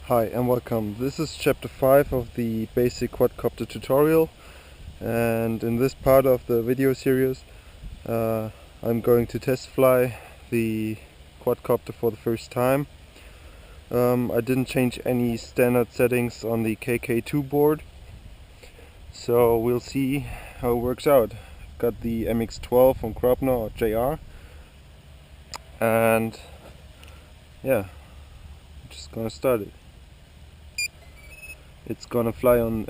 Hi and welcome. This is chapter 5 of the basic quadcopter tutorial, and in this part of the video series I'm going to test fly the quadcopter for the first time. I didn't change any standard settings on the KK2 board, so we'll see how it works out. Got the MX12 from Grobner or JR, and yeah, I'm just gonna start it. It's gonna fly on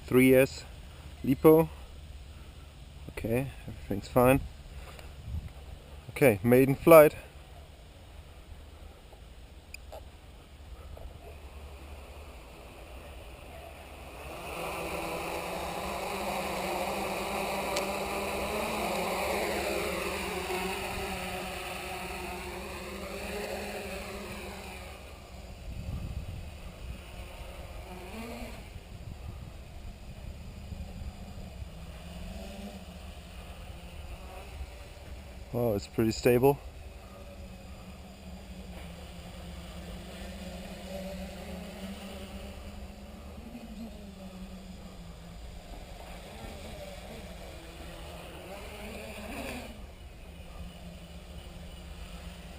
3S Lipo. Okay, everything's fine. Okay, maiden flight. Oh, it's pretty stable.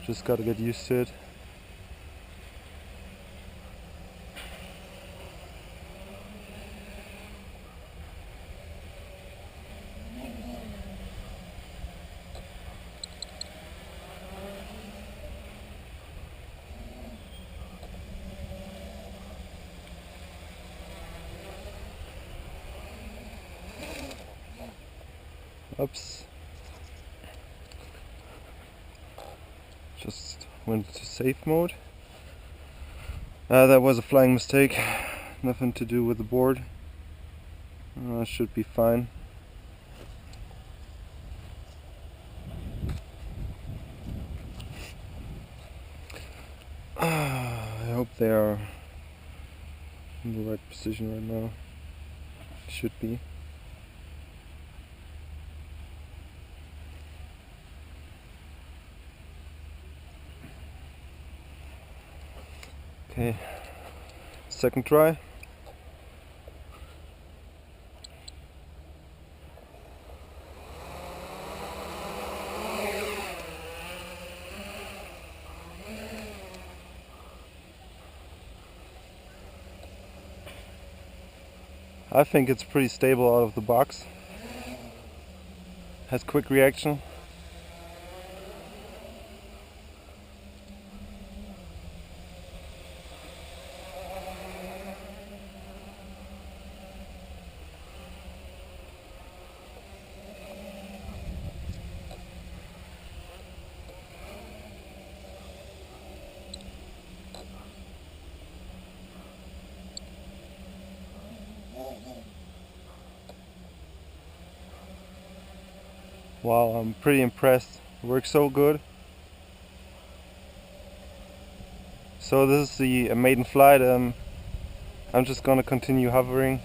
Just gotta get used to it. Oops. Just went to safe mode. That was a flying mistake. Nothing to do with the board. Should be fine. I hope they are in the right position right now. Should be. Okay, second try. I think it's pretty stable out of the box. Has quick reaction. Wow, I'm pretty impressed. It works so good. So this is the maiden flight. I'm just gonna continue hovering.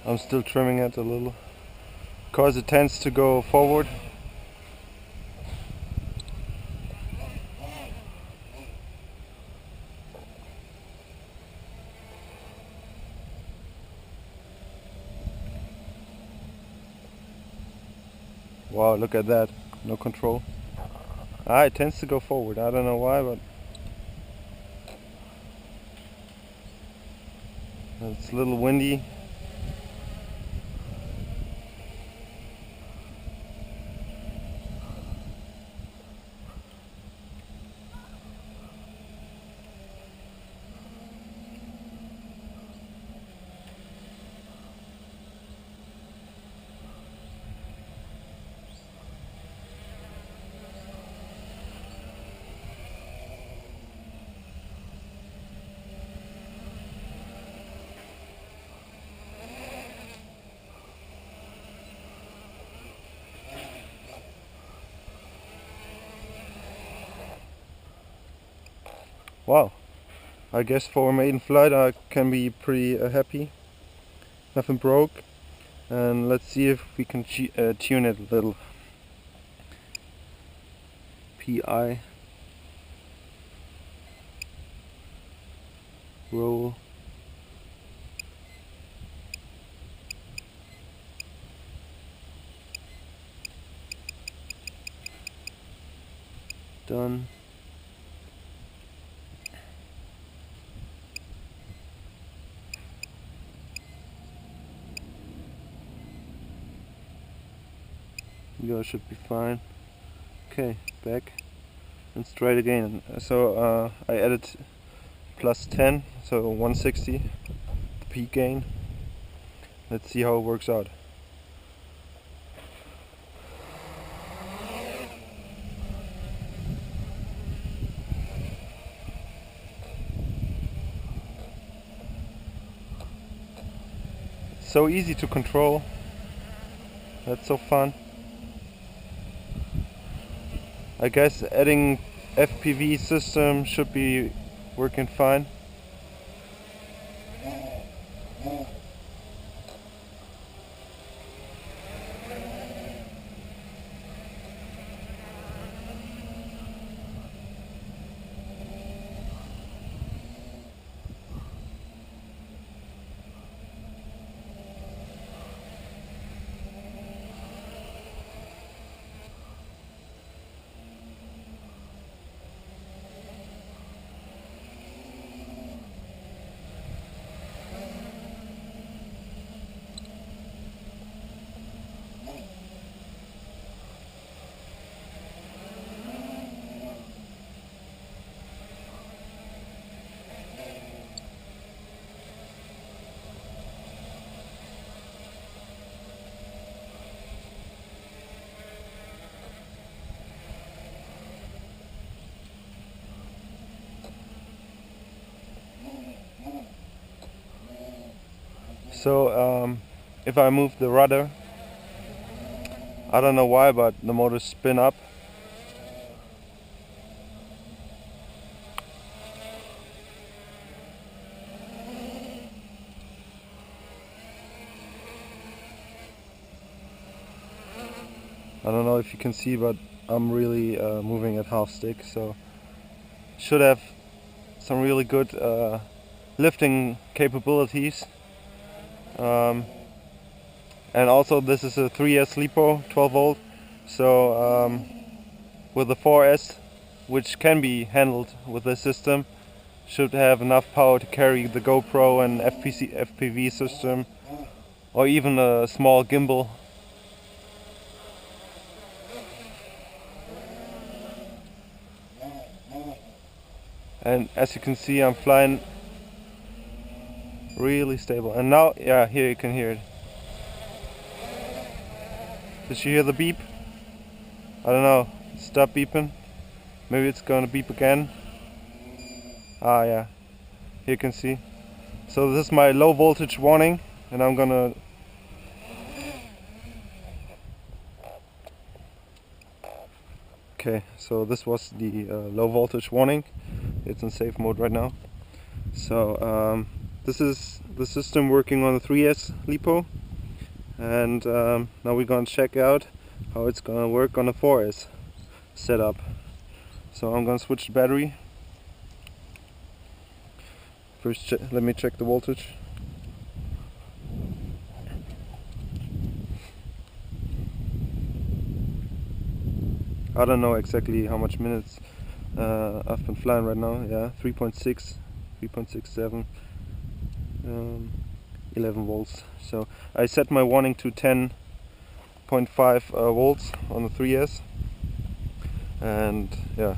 I'm still trimming it a little because it tends to go forward. Wow, look at that, no control. It tends to go forward. I don't know why, but it's a little windy. Wow, I guess for a maiden flight I can be pretty happy. Nothing broke, and let's see if we can tune it a little. PI, roll, done. You should be fine. Okay, back and straight again. So I added plus 10, so 160 the peak gain. Let's see how it works out. It's so easy to control. That's so fun. I guess adding FPV system should be working fine. So if I move the rudder, I don't know why, but the motors spin up. I don't know if you can see, but I'm really moving at half stick, so should have some really good lifting capabilities. And also this is a 3S Lipo 12 volt, so with the 4S, which can be handled with this system, should have enough power to carry the GoPro and FPV system, or even a small gimbal. And as you can see, I'm flying really stable. And now, yeah, here you can hear it. Did you hear the beep? I don't know. Stop beeping. Maybe it's gonna beep again. Ah, yeah. Here you can see. So this is my low voltage warning, and I'm gonna okay, so this was the low voltage warning. It's in safe mode right now. So this is the system working on the 3S Lipo, and now we're gonna check out how it's gonna work on a 4S setup. So I'm gonna switch the battery. First, let me check the voltage. I don't know exactly how much minutes I've been flying right now. Yeah, 3.6, 3.67, 11 volts. So I set my warning to 10.5 volts on the 3S, and yeah,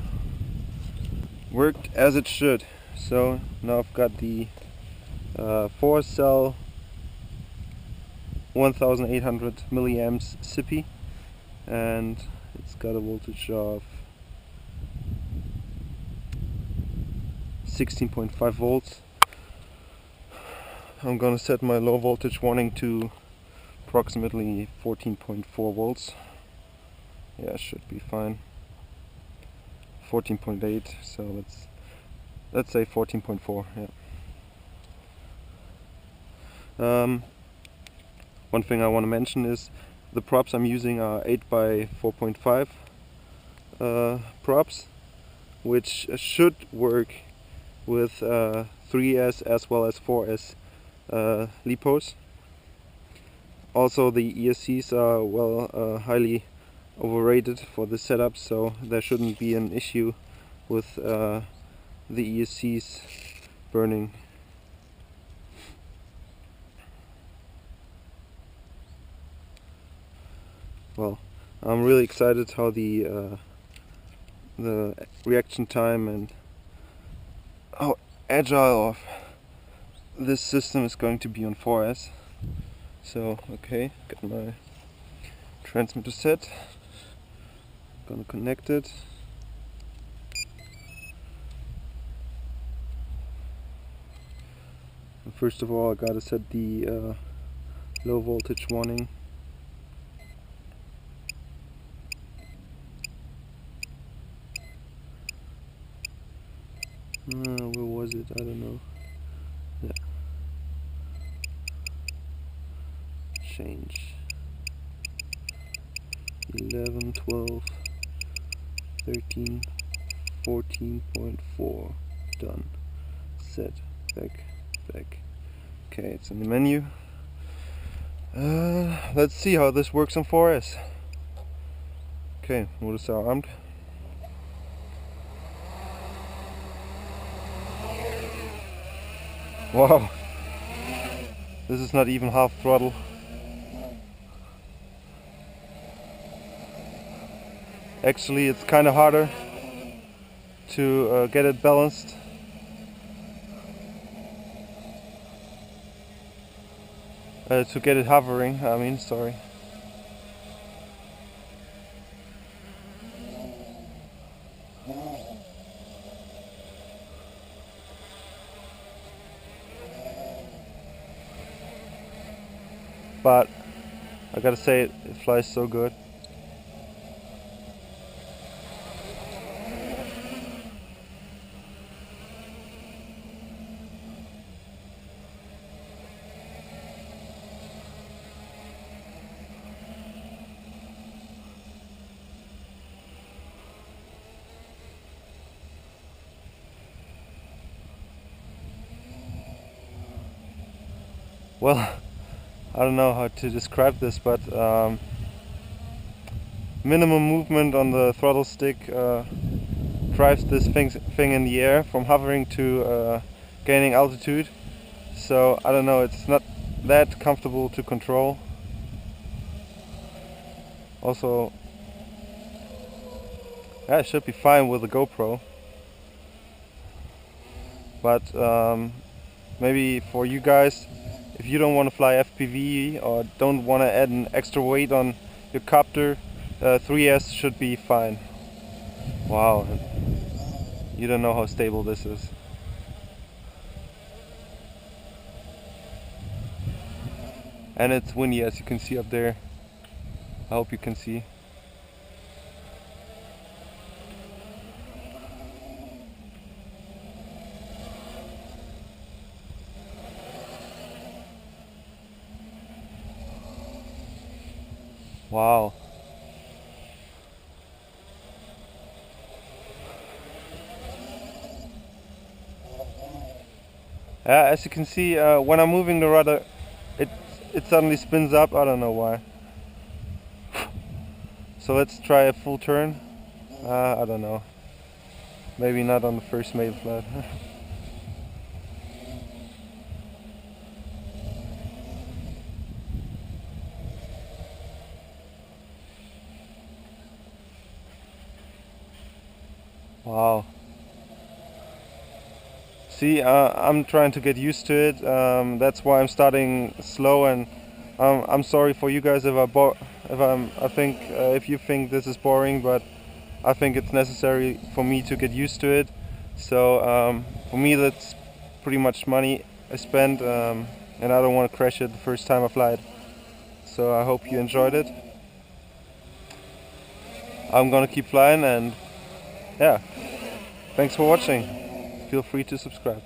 worked as it should. So now I've got the 4-cell 1800 milliamps SIPI, and it's got a voltage of 16.5 volts. I'm gonna set my low voltage warning to approximately 14.4 volts. Yeah, should be fine. 14.8, so let's say 14.4. Yeah. One thing I want to mention is the props I'm using are 8 by 4.5 props, which should work with 3S as well as 4S Lipos. Also, the ESCs are highly overrated for this setup, so there shouldn't be an issue with the ESCs burning. Well, I'm really excited how the reaction time and how agile this system is going to be on 4S. So, okay, got my transmitter set. Gonna connect it. And first of all, I gotta set the low voltage warning. Where was it? I don't know. Yeah. Change. 11, 12, 13, 14.4. Done. Set. Back. Okay, it's in the menu. Let's see how this works on 4S. Okay, motor is armed. Wow, this is not even half throttle. Actually, it's kind of harder to get it balanced. To get it hovering, I mean, sorry. But I gotta say, it flies so good. Well, I don't know how to describe this, but minimum movement on the throttle stick drives this thing in the air from hovering to gaining altitude. So I don't know, it's not that comfortable to control. Also, yeah, it should be fine with the GoPro, but maybe for you guys, if you don't want to fly FPV or don't want to add an extra weight on your copter, 3S should be fine. Wow, you don't know how stable this is. And it's windy, as you can see up there. I hope you can see. Wow. As you can see, when I'm moving the rudder, it suddenly spins up. I don't know why. So let's try a full turn. I don't know. Maybe not on the first Maiden flight. Wow. See, I'm trying to get used to it. That's why I'm starting slow, and I'm sorry for you guys if if you think this is boring, but I think it's necessary for me to get used to it. So for me, that's pretty much money I spent, and I don't want to crash it the first time I fly it. So I hope you enjoyed it. I'm gonna keep flying, and yeah, thanks for watching. Feel free to subscribe.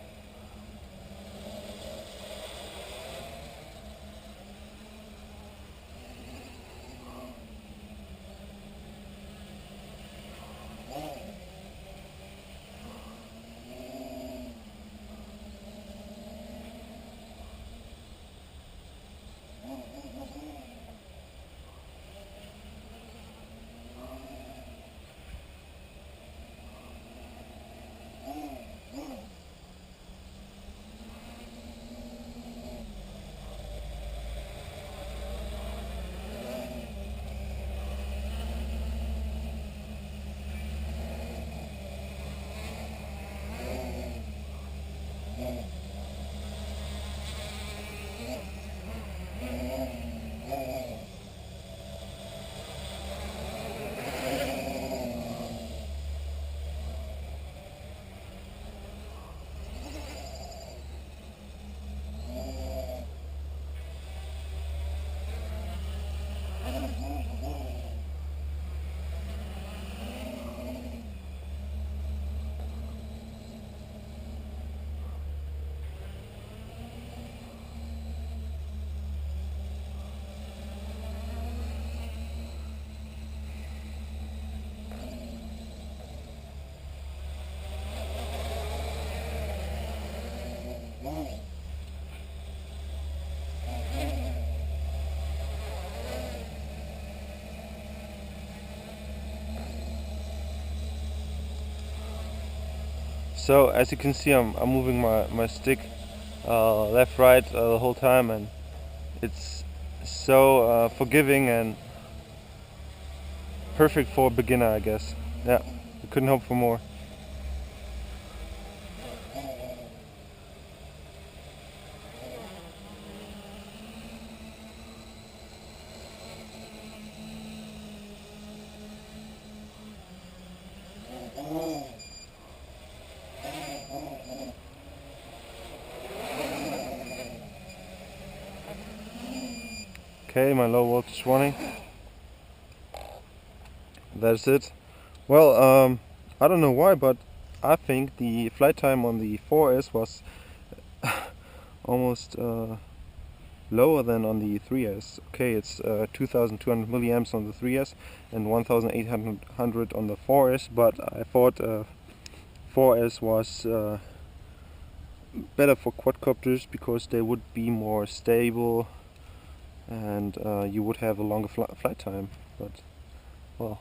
So as you can see, I'm moving my stick left, right the whole time, and it's so forgiving and perfect for a beginner, I guess. Yeah, I couldn't hope for more. Okay, my low voltage warning. That's it. Well, I don't know why, but I think the flight time on the 4S was almost lower than on the 3S. Okay, it's 2200 milliamps on the 3S and 1800 on the 4S, but I thought 4S was better for quadcopters because they would be more stable and you would have a longer flight time. But well,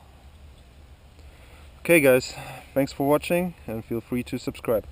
okay guys, thanks for watching and feel free to subscribe.